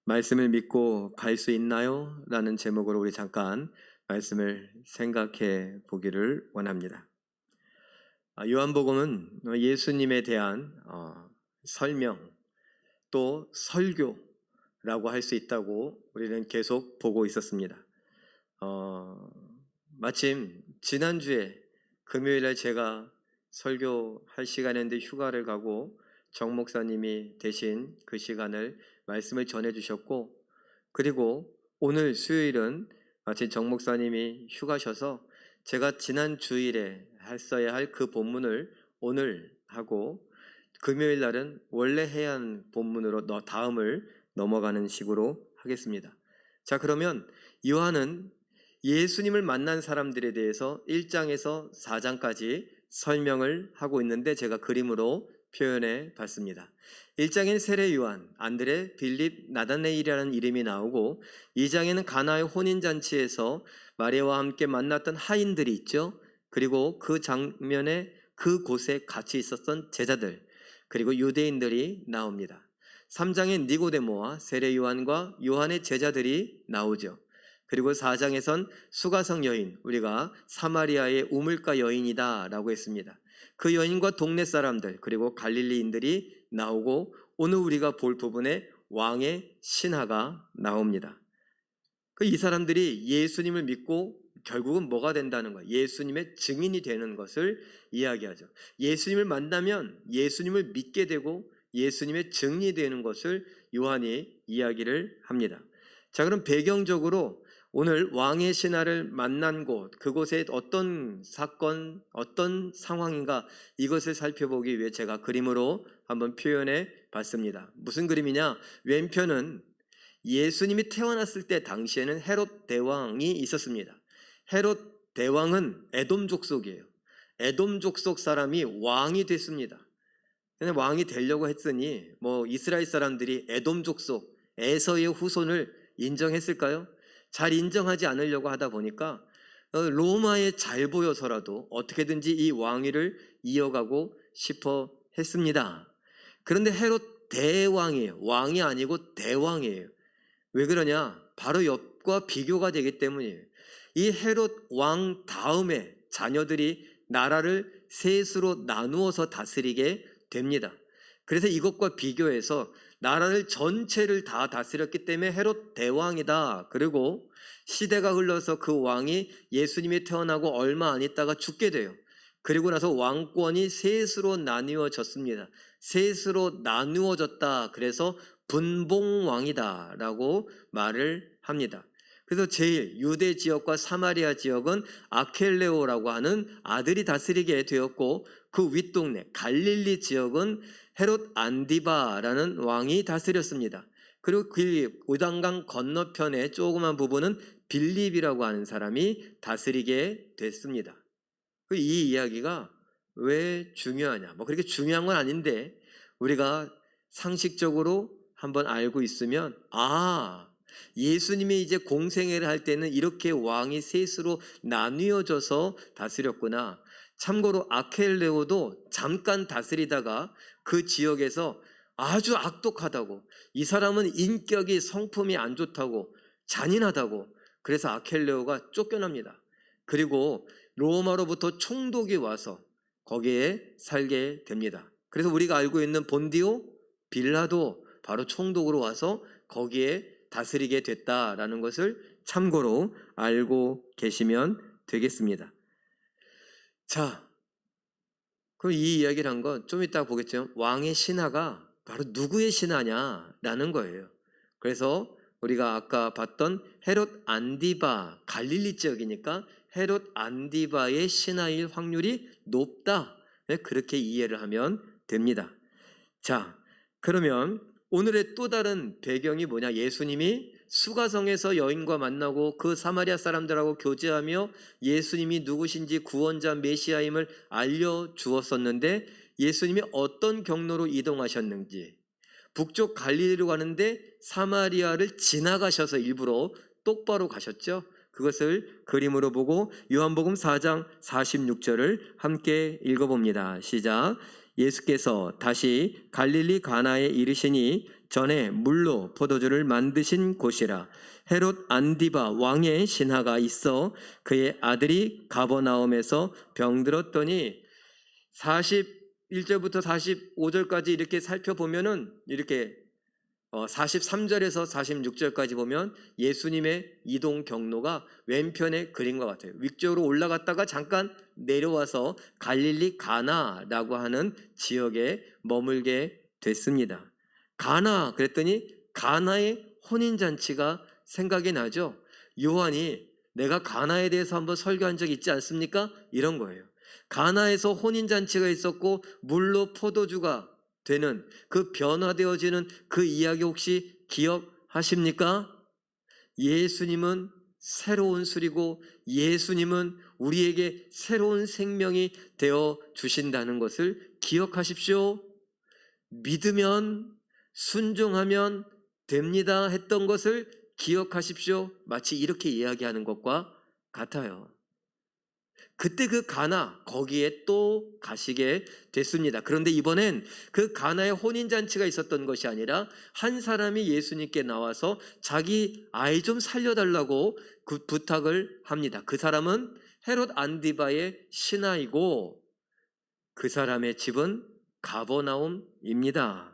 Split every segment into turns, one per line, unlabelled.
말씀을 믿고 갈 수 있나요? 라는 제목으로 우리 잠깐 말씀을 생각해 보기를 원합니다. 요한복음은 예수님에 대한 설명 또 설교라고 할 수 있다고 우리는 계속 보고 있었습니다. 마침 지난주에 금요일에 제가 설교할 시간인데 휴가를 가고 정 목사님이 대신 그 시간을 말씀을 전해 주셨고, 그리고 오늘 수요일은 마치 정 목사님이 휴가셔서 제가 지난 주일에 했어야 할 그 본문을 오늘 하고, 금요일 날은 원래 해야 하는 본문으로 다음을 넘어가는 식으로 하겠습니다. 자, 그러면 요한은 예수님을 만난 사람들에 대해서 1장에서 4장까지 설명을 하고 있는데 제가 그림으로 표현해 봤습니다. 1장에는 세례 요한, 안드레, 빌립, 나다네일이라는 이름이 나오고, 2장에는 가나의 혼인잔치에서 마리아와 함께 만났던 하인들이 있죠. 그리고 그 장면에 그곳에 같이 있었던 제자들, 그리고 유대인들이 나옵니다. 3장에 니고데모와 세례 요한과 요한의 제자들이 나오죠. 그리고 4장에선 수가성 여인, 우리가 사마리아의 우물가 여인이다 라고 했습니다. 그 여인과 동네 사람들, 그리고 갈릴리인들이 나오고, 오늘 우리가 볼 부분에 왕의 신하가 나옵니다. 이 사람들이 예수님을 믿고 결국은 뭐가 된다는 거예요? 예수님의 증인이 되는 것을 이야기하죠. 예수님을 만나면 예수님을 믿게 되고 예수님의 증인이 되는 것을 요한이 이야기를 합니다. 자, 그럼 배경적으로 오늘 왕의 신하를 만난 곳, 그곳에 어떤 사건, 어떤 상황인가, 이것을 살펴보기 위해 제가 그림으로 한번 표현해 봤습니다. 무슨 그림이냐? 왼편은 예수님이 태어났을 때 당시에는 헤롯 대왕이 있었습니다. 헤롯 대왕은 에돔 족속이에요. 에돔 족속 사람이 왕이 됐습니다. 근데 왕이 되려고 했으니 이스라엘 사람들이 에돔 족속 에서의 후손을 인정했을까요? 잘 인정하지 않으려고 하다 보니까 로마에 잘 보여서라도 어떻게든지 이 왕위를 이어가고 싶어 했습니다. 그런데 헤롯 대왕이에요. 왕이 아니고 대왕이에요. 왜 그러냐? 바로 옆과 비교가 되기 때문이에요. 이 헤롯 왕 다음에 자녀들이 나라를 셋으로 나누어서 다스리게 됩니다. 그래서 이것과 비교해서 나라를 전체를 다 다스렸기 때문에 헤롯 대왕이다. 그리고 시대가 흘러서 그 왕이 예수님이 태어나고 얼마 안 있다가 죽게 돼요. 그리고 나서 왕권이 셋으로 나누어졌습니다. 셋으로 나누어졌다. 그래서 분봉왕이다 라고 말을 합니다. 그래서 제일 유대 지역과 사마리아 지역은 아켈레오라고 하는 아들이 다스리게 되었고, 그 윗동네 갈릴리 지역은 헤롯 안디바라는 왕이 다스렸습니다. 그리고 그 요단강 건너편의 조그만 부분은 빌립이라고 하는 사람이 다스리게 됐습니다. 이 이야기가 왜 중요하냐? 그렇게 중요한 건 아닌데 우리가 상식적으로 한번 알고 있으면, 예수님이 이제 공생애를 할 때는 이렇게 왕이 셋으로 나뉘어져서 다스렸구나. 참고로 아켈레오도 잠깐 다스리다가 그 지역에서 아주 악독하다고, 이 사람은 인격이 성품이 안 좋다고, 잔인하다고, 그래서 아켈레오가 쫓겨납니다. 그리고 로마로부터 총독이 와서 거기에 살게 됩니다. 그래서 우리가 알고 있는 본디오 빌라도 바로 총독으로 와서 거기에 다스리게 됐다라는 것을 참고로 알고 계시면 되겠습니다. 자, 그럼 이 이야기를 한 건 좀 이따 보겠죠. 왕의 신하가 바로 누구의 신하냐라는 거예요. 그래서 우리가 아까 봤던 헤롯 안디바, 갈릴리 지역이니까 헤롯 안디바의 신하일 확률이 높다. 그렇게 이해를 하면 됩니다. 자, 그러면 오늘의 또 다른 배경이 뭐냐? 예수님이 수가성에서 여인과 만나고 그 사마리아 사람들하고 교제하며 예수님이 누구신지 구원자 메시아임을 알려주었었는데, 예수님이 어떤 경로로 이동하셨는지, 북쪽 갈릴리로 가는데 사마리아를 지나가셔서 일부러 똑바로 가셨죠. 그것을 그림으로 보고 요한복음 4장 46절을 함께 읽어봅니다. 시작. 예수께서 다시 갈릴리 가나에 이르시니 전에 물로 포도주를 만드신 곳이라. 헤롯 안디바 왕의 신하가 있어 그의 아들이 가버나움에서 병들었더니 41절부터 45절까지 이렇게 살펴보면은 이렇게 43절에서 46절까지 보면 예수님의 이동 경로가 왼편에 그린 것 같아요. 위쪽으로 올라갔다가 잠깐 내려와서 갈릴리 가나라고 하는 지역에 머물게 됐습니다. 가나 그랬더니 가나의 혼인잔치가 생각이 나죠. 요한이 내가 가나에 대해서 한번 설교한 적 있지 않습니까? 이런 거예요. 가나에서 혼인잔치가 있었고 물로 포도주가 되는 그 변화되어지는 그 이야기 혹시 기억하십니까? 예수님은 새로운 술이고 예수님은 우리에게 새로운 생명이 되어 주신다는 것을 기억하십시오. 믿으면 순종하면 됩니다 했던 것을 기억하십시오. 마치 이렇게 이야기하는 것과 같아요. 그때 그 가나 거기에 또 가시게 됐습니다. 그런데 이번엔 그 가나의 혼인잔치가 있었던 것이 아니라 한 사람이 예수님께 나와서 자기 아이 좀 살려달라고 그 부탁을 합니다. 그 사람은 헤롯 안디바의 신하이고 그 사람의 집은 가버나움입니다.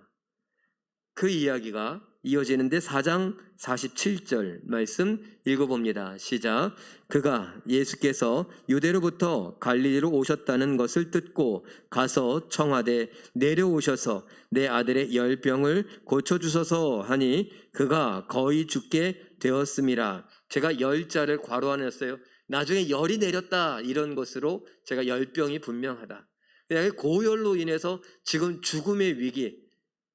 그 이야기가 이어지는데 4장 47절 말씀 읽어봅니다. 시작. 그가 예수께서 유대로부터 갈릴리로 오셨다는 것을 듣고 가서 청하되 내려오셔서 내 아들의 열병을 고쳐주소서 하니 그가 거의 죽게 되었음이라. 제가 열자를 괄호 안에 했어요. 나중에 열이 내렸다 이런 것으로 제가 열병이 분명하다. 고열로 인해서 지금 죽음의 위기,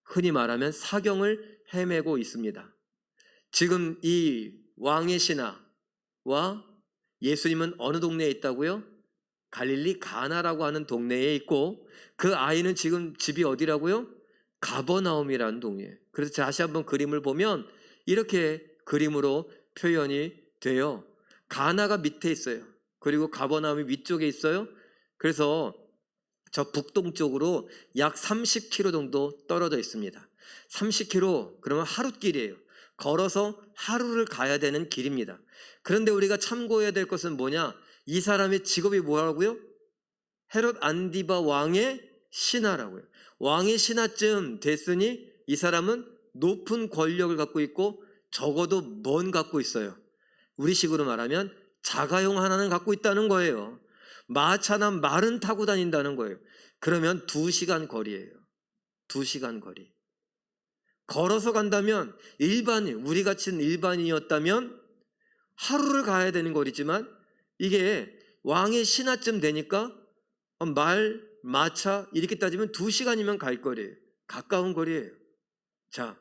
흔히 말하면 사경을 헤매고 있습니다. 지금 이 왕의 신하와 예수님은 어느 동네에 있다고요? 갈릴리 가나라고 하는 동네에 있고 그 아이는 지금 집이 어디라고요? 가버나움이라는 동네예요. 그래서 다시 한번 그림을 보면 이렇게 그림으로 표현이 돼요. 가나가 밑에 있어요. 그리고 가버나움이 위쪽에 있어요. 그래서 저 북동쪽으로 약 30km 정도 떨어져 있습니다. 30km 그러면 하루길이에요. 걸어서 하루를 가야 되는 길입니다. 그런데 우리가 참고해야 될 것은 뭐냐? 이 사람의 직업이 뭐라고요? 헤롯 안디바 왕의 신하라고요. 왕의 신하쯤 됐으니 이 사람은 높은 권력을 갖고 있고 적어도 뭔 갖고 있어요. 우리식으로 말하면 자가용 하나는 갖고 있다는 거예요. 마차나 말은 타고 다닌다는 거예요. 그러면 2시간 거리예요. 2시간 거리. 걸어서 간다면 우리 같은 일반인이었다면 하루를 가야 되는 거리지만 이게 왕의 신하쯤 되니까 말, 마차 이렇게 따지면 2시간이면 갈 거리예요. 가까운 거리예요. 자,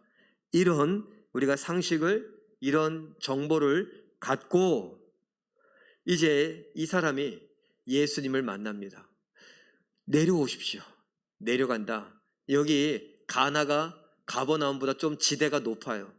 이런 우리가 상식을 이런 정보를 갖고 이제 이 사람이 예수님을 만납니다. 내려오십시오. 내려간다. 여기 가나가 가버나움보다 좀 지대가 높아요.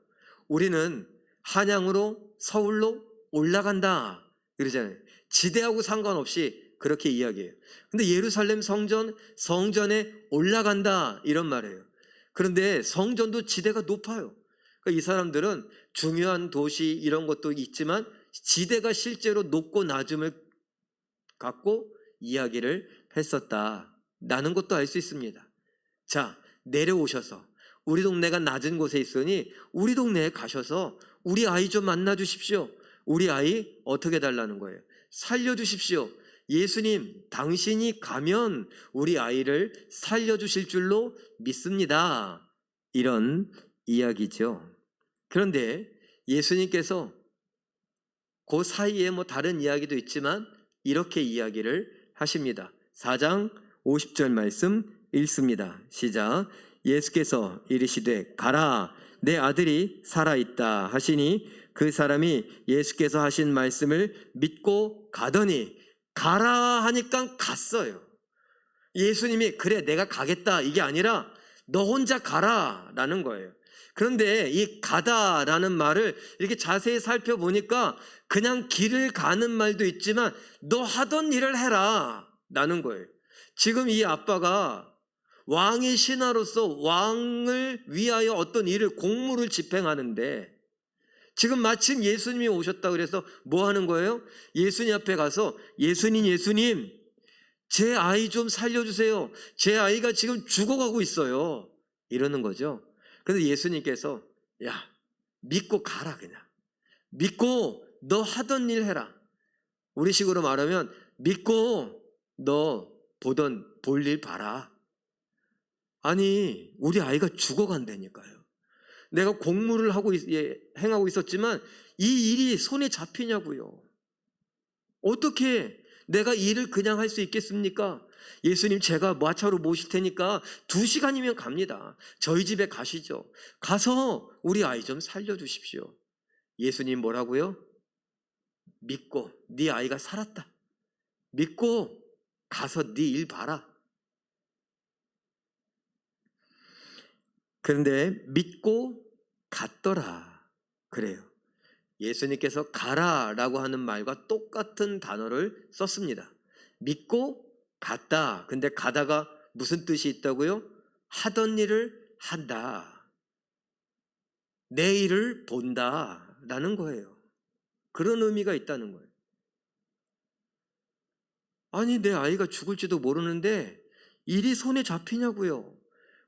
우리는 한양으로 서울로 올라간다 그러잖아요. 지대하고 상관없이 그렇게 이야기해요. 근데 예루살렘 성전에 올라간다 이런 말이에요. 그런데 성전도 지대가 높아요. 그러니까 이 사람들은 중요한 도시 이런 것도 있지만 지대가 실제로 높고 낮음을 갖고 이야기를 했었다라는 것도 알 수 있습니다. 자, 내려오셔서 우리 동네가 낮은 곳에 있으니 우리 동네에 가셔서 우리 아이 좀 만나 주십시오. 우리 아이 어떻게 달라는 거예요? 살려주십시오. 예수님, 당신이 가면 우리 아이를 살려주실 줄로 믿습니다. 이런 이야기죠. 그런데 예수님께서 그 사이에 다른 이야기도 있지만 이렇게 이야기를 하십니다. 4장 50절 말씀 읽습니다. 시작. 예수께서 이르시되 가라 내 아들이 살아있다 하시니 그 사람이 예수께서 하신 말씀을 믿고 가더니 가라 하니까 갔어요. 예수님이 그래 내가 가겠다 이게 아니라 너 혼자 가라 라는 거예요. 그런데 이 가다라는 말을 이렇게 자세히 살펴보니까 그냥 길을 가는 말도 있지만 너 하던 일을 해라 라는 거예요. 지금 이 아빠가 왕의 신하로서 왕을 위하여 어떤 일을 공무를 집행하는데 지금 마침 예수님이 오셨다 그래서 뭐 하는 거예요? 예수님 앞에 가서 예수님 제 아이 좀 살려주세요. 제 아이가 지금 죽어가고 있어요. 이러는 거죠. 그래서 예수님께서 야 믿고 가라 그냥. 믿고 너 하던 일 해라. 우리식으로 말하면 믿고 너 보던 볼 일 봐라. 아니 우리 아이가 죽어간다니까요. 내가 공무를 하고 행하고 있었지만 이 일이 손에 잡히냐고요. 어떻게 내가 일을 그냥 할 수 있겠습니까? 예수님 제가 마차로 모실 테니까 2시간이면 갑니다. 저희 집에 가시죠. 가서 우리 아이 좀 살려주십시오. 예수님 뭐라고요? 믿고 네 아이가 살았다. 믿고 가서 네 일 봐라. 그런데 믿고 갔더라 그래요. 예수님께서 가라라고 하는 말과 똑같은 단어를 썼습니다. 믿고 갔다. 근데 가다가 무슨 뜻이 있다고요? 하던 일을 한다. 내 일을 본다라는 거예요. 그런 의미가 있다는 거예요. 아니 내 아이가 죽을지도 모르는데 일이 손에 잡히냐고요.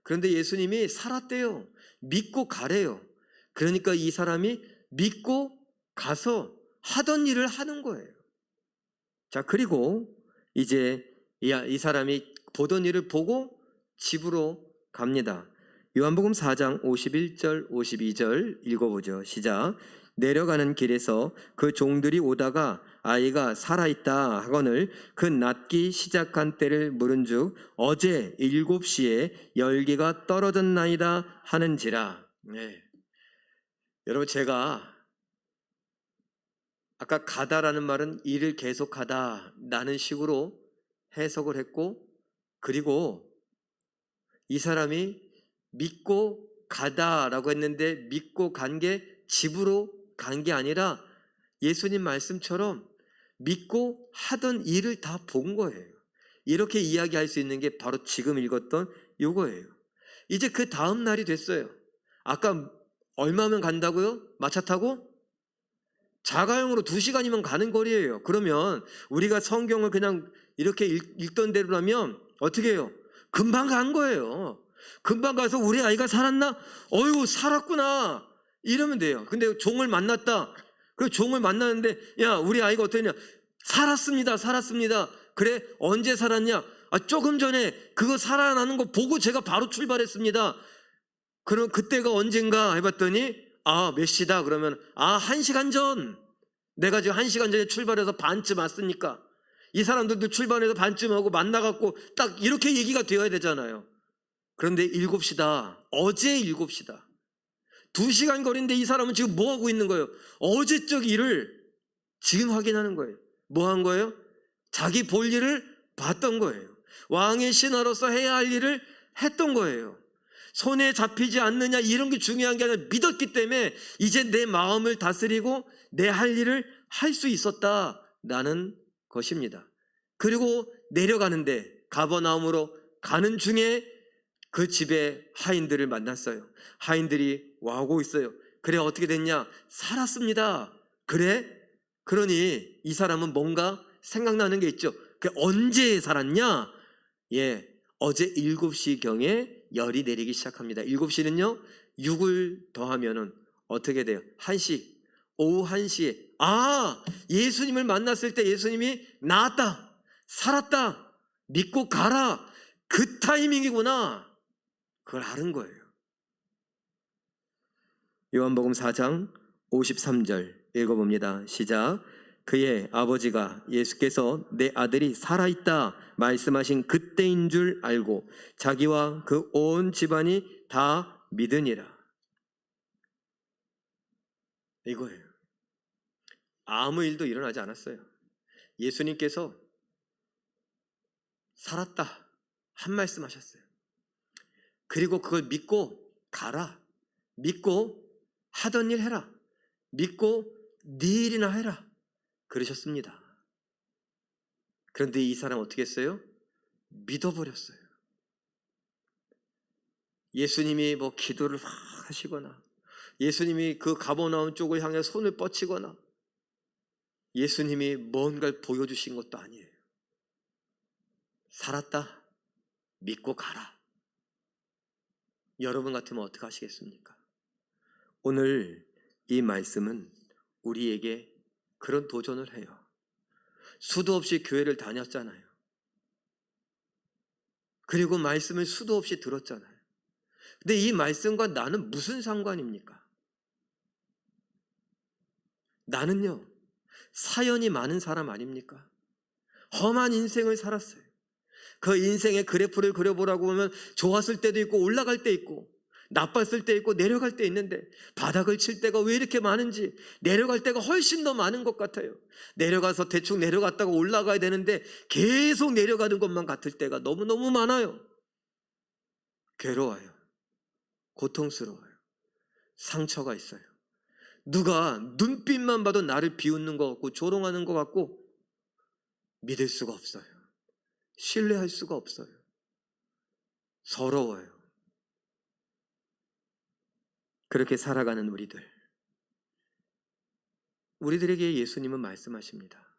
그런데 예수님이 살았대요. 믿고 가래요. 그러니까 이 사람이 믿고 가서 하던 일을 하는 거예요. 자, 그리고 이제 이 사람이 보던 일을 보고 집으로 갑니다. 요한복음 4장 51절 52절 읽어보죠. 시작. 내려가는 길에서 그 종들이 오다가 아이가 살아있다 하거늘 그 낫기 시작한 때를 물은즉 어제 7시에 열기가 떨어졌나이다 하는지라. 네. 여러분 제가 아까 가다라는 말은 일을 계속하다 라는 식으로 해석을 했고 그리고 이 사람이 믿고 가다라고 했는데 믿고 간 게 집으로 간 게 아니라 예수님 말씀처럼 믿고 하던 일을 다 본 거예요. 이렇게 이야기할 수 있는 게 바로 지금 읽었던 요거예요. 이제 그 다음 날이 됐어요. 아까 얼마면 간다고요? 마차 타고? 자가용으로 2시간이면 가는 거리예요. 그러면 우리가 성경을 그냥 이렇게 읽던 대로라면 어떻게 해요? 금방 간 거예요. 금방 가서 우리 아이가 살았나? 어이구 살았구나 이러면 돼요. 근데 종을 만났다. 그 종을 만났는데 야 우리 아이가 어떠냐? 살았습니다. 그래 언제 살았냐? 조금 전에 그거 살아나는 거 보고 제가 바로 출발했습니다. 그럼 그때가 언젠가 해봤더니 몇 시다 그러면 1시간 전. 내가 지금 1시간 전에 출발해서 반쯤 왔으니까 이 사람들도 출발해서 반쯤 하고 만나갖고 딱 이렇게 얘기가 되어야 되잖아요. 그런데 7시다. 어제 7시다. 2시간 거리인데 이 사람은 지금 뭐 하고 있는 거예요? 어제적 일을 지금 확인하는 거예요. 뭐 한 거예요? 자기 볼 일을 봤던 거예요. 왕의 신하로서 해야 할 일을 했던 거예요. 손에 잡히지 않느냐 이런 게 중요한 게 아니라 믿었기 때문에 이제 내 마음을 다스리고 내 할 일을 할 수 있었다라는 것입니다. 그리고 내려가는데 가버나움으로 가는 중에 그 집에 하인들을 만났어요. 하인들이 와오고 있어요. 그래 어떻게 됐냐? 살았습니다. 그래? 그러니 이 사람은 뭔가 생각나는 게 있죠. 그 언제 살았냐? 어제 7시경에 열이 내리기 시작합니다. 7시는요 6을 더하면은 어떻게 돼요? 1시. 오후 1시에 예수님을 만났을 때 예수님이 나았다 살았다 믿고 가라 그 타이밍이구나 그걸 아는 거예요. 요한복음 4장 53절 읽어봅니다. 시작. 그의 아버지가 예수께서 내 아들이 살아있다 말씀하신 그때인 줄 알고 자기와 그 온 집안이 다 믿으니라. 이거예요. 아무 일도 일어나지 않았어요. 예수님께서 살았다 한 말씀 하셨어요. 그리고 그걸 믿고 가라. 믿고 하던 일 해라. 믿고 네 일이나 해라. 그러셨습니다. 그런데 이 사람 어떻게 했어요? 믿어버렸어요. 예수님이 뭐 기도를 막 하시거나 예수님이 그 가버나움 쪽을 향해 손을 뻗치거나 예수님이 뭔가를 보여주신 것도 아니에요. 살았다. 믿고 가라. 여러분 같으면 어떻게 하시겠습니까? 오늘 이 말씀은 우리에게 그런 도전을 해요. 수도 없이 교회를 다녔잖아요. 그리고 말씀을 수도 없이 들었잖아요. 근데 이 말씀과 나는 무슨 상관입니까? 나는요, 사연이 많은 사람 아닙니까? 험한 인생을 살았어요. 그 인생의 그래프를 그려보라고 하면 좋았을 때도 있고 올라갈 때 있고 나빴을 때 있고 내려갈 때 있는데 바닥을 칠 때가 왜 이렇게 많은지 내려갈 때가 훨씬 더 많은 것 같아요. 내려가서 대충 내려갔다가 올라가야 되는데 계속 내려가는 것만 같을 때가 너무너무 많아요. 괴로워요. 고통스러워요. 상처가 있어요. 누가 눈빛만 봐도 나를 비웃는 것 같고 조롱하는 것 같고 믿을 수가 없어요. 신뢰할 수가 없어요. 서러워요. 그렇게 살아가는 우리들에게 예수님은 말씀하십니다.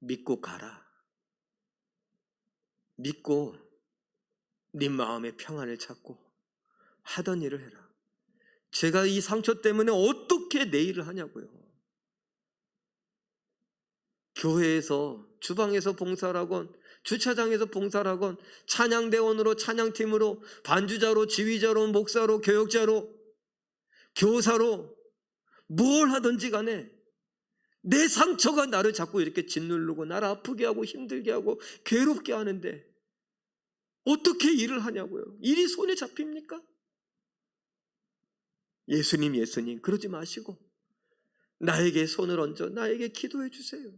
믿고 가라. 믿고 네 마음의 평안을 찾고 하던 일을 해라. 제가 이 상처 때문에 어떻게 내 일을 하냐고요. 교회에서 주방에서 봉사를 하건 주차장에서 봉사를 하건 찬양대원으로 찬양팀으로 반주자로 지휘자로 목사로 교역자로 교사로 뭘 하든지 간에 내 상처가 나를 자꾸 이렇게 짓누르고 나를 아프게 하고 힘들게 하고 괴롭게 하는데 어떻게 일을 하냐고요. 일이 손에 잡힙니까? 예수님 그러지 마시고 나에게 손을 얹어 나에게 기도해 주세요.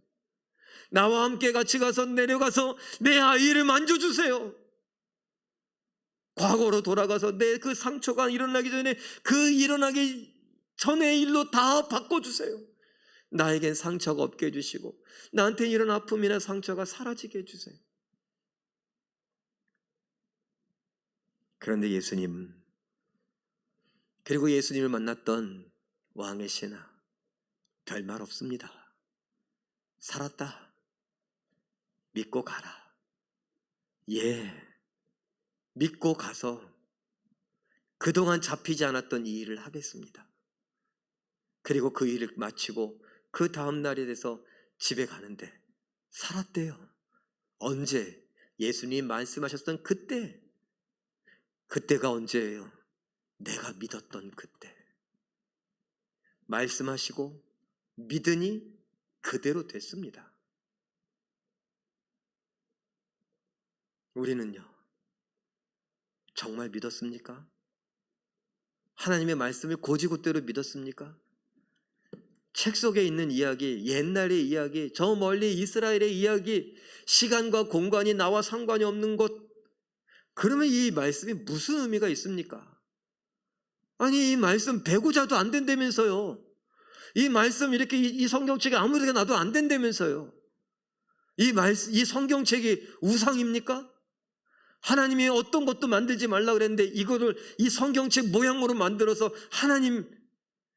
나와 함께 같이 가서 내려가서 내 아이를 만져주세요. 과거로 돌아가서 내 그 상처가 일어나기 전에 그 일어나기 전의 일로 다 바꿔주세요. 나에겐 상처가 없게 해주시고 나한테 이런 아픔이나 상처가 사라지게 해주세요. 그런데 예수님 그리고 예수님을 만났던 왕의 신하 별말 없습니다. 살았다. 믿고 가라. 예, 믿고 가서 그동안 잡히지 않았던 이 일을 하겠습니다. 그리고 그 일을 마치고 그 다음 날에 돼서 집에 가는데 살았대요. 언제? 예수님 말씀하셨던 그때. 그때가 언제예요? 내가 믿었던 그때. 말씀하시고 믿으니 그대로 됐습니다. 우리는요, 정말 믿었습니까? 하나님의 말씀을 고지고대로 믿었습니까? 책 속에 있는 이야기, 옛날의 이야기, 저 멀리 이스라엘의 이야기, 시간과 공간이 나와 상관이 없는 것, 그러면 이 말씀이 무슨 의미가 있습니까? 아니, 이 말씀 배고자도 안 된다면서요. 이 말씀 이렇게 이 성경책에 아무데나 놔도 안 된다면서요. 이 성경책이 우상입니까? 하나님이 어떤 것도 만들지 말라 그랬는데 이거를 이 성경책 모양으로 만들어서 하나님,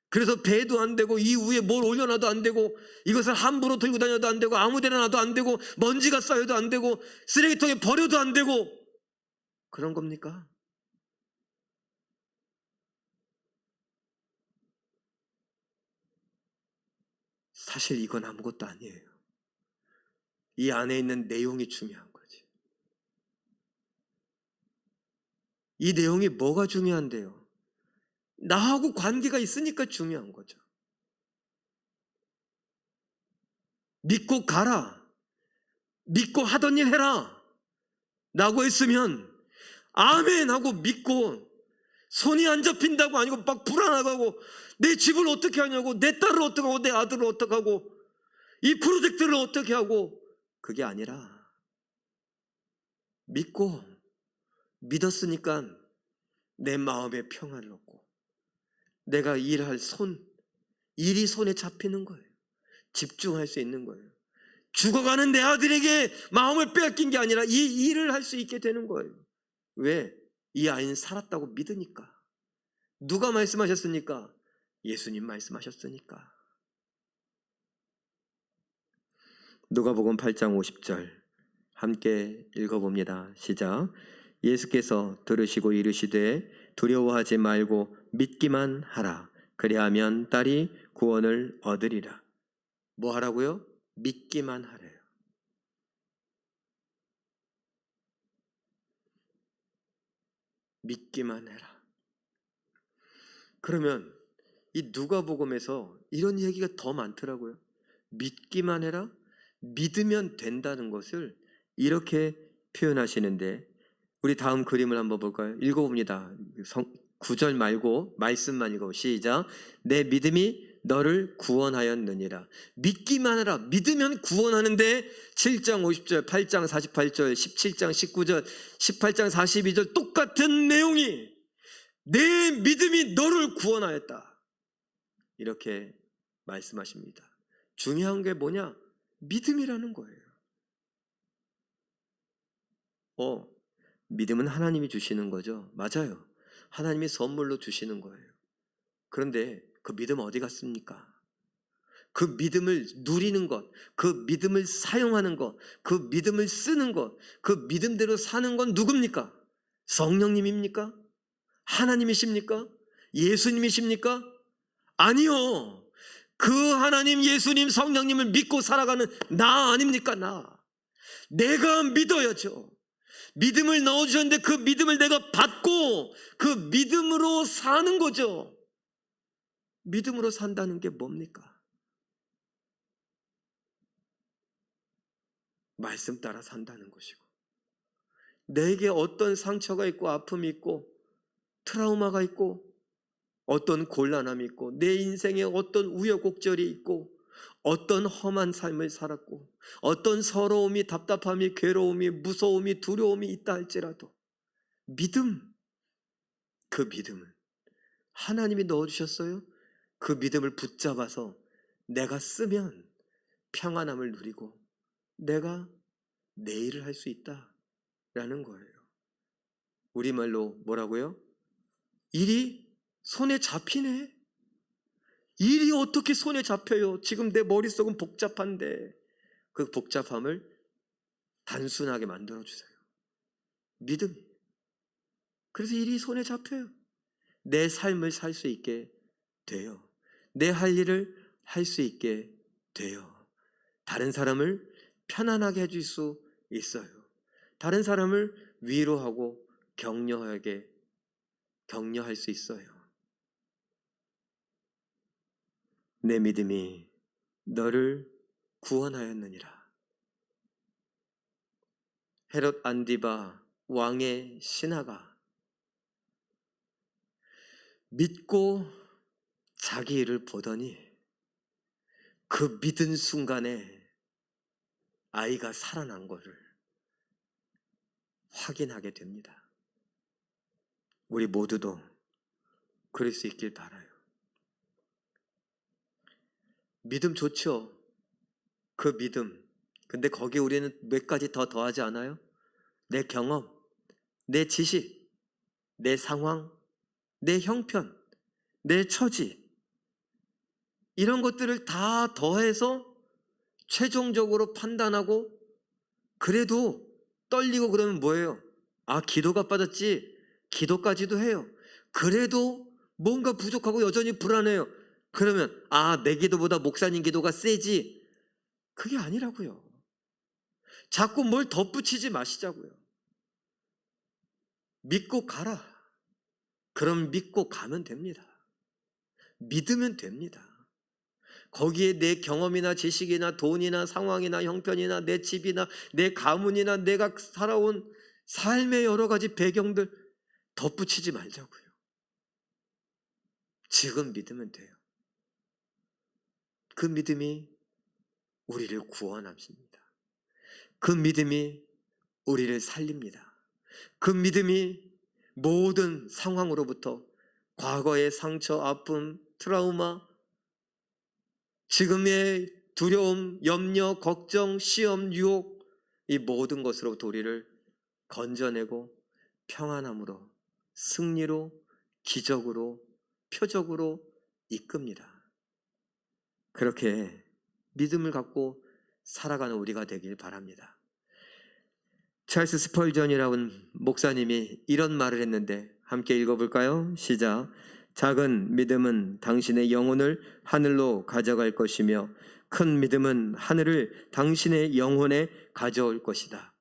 그래서 배도 안 되고 이 위에 뭘 올려놔도 안 되고 이것을 함부로 들고 다녀도 안 되고 아무데나 놔도 안 되고 먼지가 쌓여도 안 되고 쓰레기통에 버려도 안 되고 그런 겁니까? 사실 이건 아무것도 아니에요. 이 안에 있는 내용이 중요한 거지. 이 내용이 뭐가 중요한데요? 나하고 관계가 있으니까 중요한 거죠. 믿고 가라. 믿고 하던 일 해라. 라고 했으면 아멘 하고 믿고 손이 안 잡힌다고 아니고 막 불안하고 내 집을 어떻게 하냐고 내 딸을 어떻게 하고 내 아들을 어떻게 하고 이 프로젝트를 어떻게 하고 그게 아니라 믿고 믿었으니까 내 마음에 평안을 얻고 내가 일할 일이 손에 잡히는 거예요. 집중할 수 있는 거예요. 죽어가는 내 아들에게 마음을 빼앗긴 게 아니라 이 일을 할 수 있게 되는 거예요. 왜? 이 아이는 살았다고 믿으니까. 누가 말씀하셨습니까? 예수님 말씀하셨으니까. 누가복음 8장 50절 함께 읽어봅니다. 시작. 예수께서 들으시고 이르시되 두려워하지 말고 믿기만 하라. 그리하면 딸이 구원을 얻으리라. 뭐 하라고요? 믿기만 하래요. 믿기만 해라. 그러면 이 누가복음에서 이런 얘기가 더 많더라고요. 믿기만 해라. 믿으면 된다는 것을 이렇게 표현하시는데, 우리 다음 그림을 한번 볼까요? 읽어봅니다. 9절 말고 말씀만 읽어. 시작. 내 믿음이 너를 구원하였느니라. 믿기만 하라. 믿으면 구원하는데 7장 50절, 8장 48절, 17장 19절, 18장 42절 똑같은 내용이 내 믿음이 너를 구원하였다. 이렇게 말씀하십니다. 중요한 게 뭐냐? 믿음이라는 거예요. 믿음은 하나님이 주시는 거죠. 맞아요. 하나님이 선물로 주시는 거예요. 그런데 그 믿음 어디 갔습니까? 그 믿음을 누리는 것, 그 믿음을 사용하는 것, 그 믿음을 쓰는 것, 그 믿음대로 사는 건 누굽니까? 성령님입니까? 하나님이십니까? 예수님이십니까? 아니요. 그 하나님, 예수님, 성령님을 믿고 살아가는 나 아닙니까? 내가 믿어야죠. 믿음을 넣어주셨는데 그 믿음을 내가 받고 그 믿음으로 사는 거죠. 믿음으로 산다는 게 뭡니까? 말씀 따라 산다는 것이고, 내게 어떤 상처가 있고 아픔이 있고 트라우마가 있고 어떤 곤란함이 있고 내 인생에 어떤 우여곡절이 있고 어떤 험한 삶을 살았고 어떤 서러움이, 답답함이, 괴로움이, 무서움이, 두려움이 있다 할지라도 믿음, 그 믿음을 하나님이 넣어주셨어요. 그 믿음을 붙잡아서 내가 쓰면 평안함을 누리고 내가 내 일을 할 수 있다라는 거예요. 우리말로 뭐라고요? 일이 손에 잡히네. 일이 어떻게 손에 잡혀요? 지금 내 머릿속은 복잡한데 그 복잡함을 단순하게 만들어주세요. 믿음이. 그래서 일이 손에 잡혀요. 내 삶을 살 수 있게 돼요. 내 할 일을 할 수 있게 돼요. 다른 사람을 편안하게 해줄 수 있어요. 다른 사람을 위로하고 격려할 수 있어요. 내 믿음이 너를 구원하였느니라. 헤롯 안디바 왕의 신하가 믿고 자기 일을 보더니 그 믿은 순간에 아이가 살아난 것을 확인하게 됩니다. 우리 모두도 그럴 수 있길 바라요. 믿음 좋죠. 그 믿음. 근데 거기에 우리는 몇 가지 더 더하지 않아요? 내 경험, 내 지식, 내 상황, 내 형편, 내 처지, 이런 것들을 다 더해서 최종적으로 판단하고, 그래도 떨리고 그러면 뭐예요? 기도가 빠졌지. 기도까지도 해요. 그래도 뭔가 부족하고 여전히 불안해요. 그러면 내 기도보다 목사님 기도가 세지. 그게 아니라고요. 자꾸 뭘 덧붙이지 마시자고요. 믿고 가라. 그럼 믿고 가면 됩니다. 믿으면 됩니다. 거기에 내 경험이나 지식이나 돈이나 상황이나 형편이나 내 집이나 내 가문이나 내가 살아온 삶의 여러 가지 배경들 덧붙이지 말자고요. 지금 믿으면 돼요. 그 믿음이 우리를 구원합니다. 그 믿음이 우리를 살립니다. 그 믿음이 모든 상황으로부터, 과거의 상처, 아픔, 트라우마, 지금의 두려움, 염려, 걱정, 시험, 유혹, 이 모든 것으로부터 우리를 건져내고 평안함으로 승리로, 기적으로, 표적으로 이끕니다. 그렇게 믿음을 갖고 살아가는 우리가 되길 바랍니다. 찰스 스펄전이라는 목사님이 이런 말을 했는데 함께 읽어볼까요? 시작. 작은 믿음은 당신의 영혼을 하늘로 가져갈 것이며 큰 믿음은 하늘을 당신의 영혼에 가져올 것이다.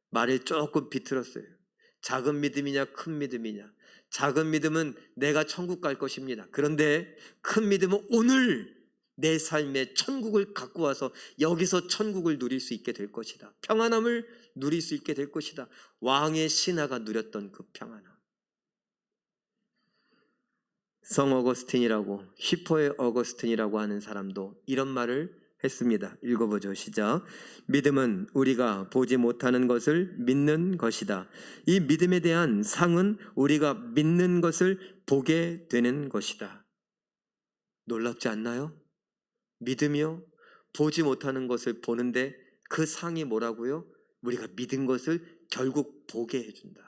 말을 조금 비틀었어요. 작은 믿음이냐 큰 믿음이냐. 작은 믿음은 내가 천국 갈 것입니다. 그런데 큰 믿음은 오늘 내 삶에 천국을 갖고 와서 여기서 천국을 누릴 수 있게 될 것이다. 평안함을 누릴 수 있게 될 것이다. 왕의 신하가 누렸던 그 평안함. 성 어거스틴이라고, 히포의 어거스틴이라고 하는 사람도 이런 말을 했습니다. 읽어보죠. 시작. 믿음은 우리가 보지 못하는 것을 믿는 것이다. 이 믿음에 대한 상은 우리가 믿는 것을 보게 되는 것이다. 놀랍지 않나요? 믿음이요? 보지 못하는 것을 보는데 그 상이 뭐라고요? 우리가 믿은 것을 결국 보게 해준다.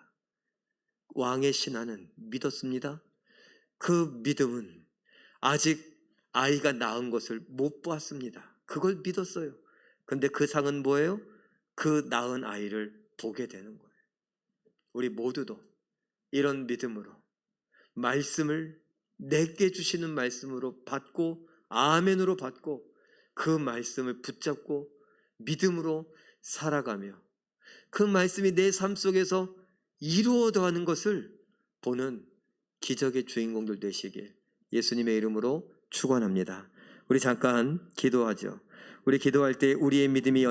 왕의 신하는 믿었습니다. 그 믿음은 아직 아이가 낳은 것을 못 보았습니다. 그걸 믿었어요. 근데 그 상은 뭐예요? 그 낳은 아이를 보게 되는 거예요. 우리 모두도 이런 믿음으로 말씀을 내게 주시는 말씀으로 받고 아멘으로 받고 그 말씀을 붙잡고 믿음으로 살아가며 그 말씀이 내 삶 속에서 이루어가는 것을 보는 기적의 주인공들 되시길 예수님의 이름으로 축원합니다. 우리 잠깐 기도하죠. 우리 기도할 때 우리의 믿음이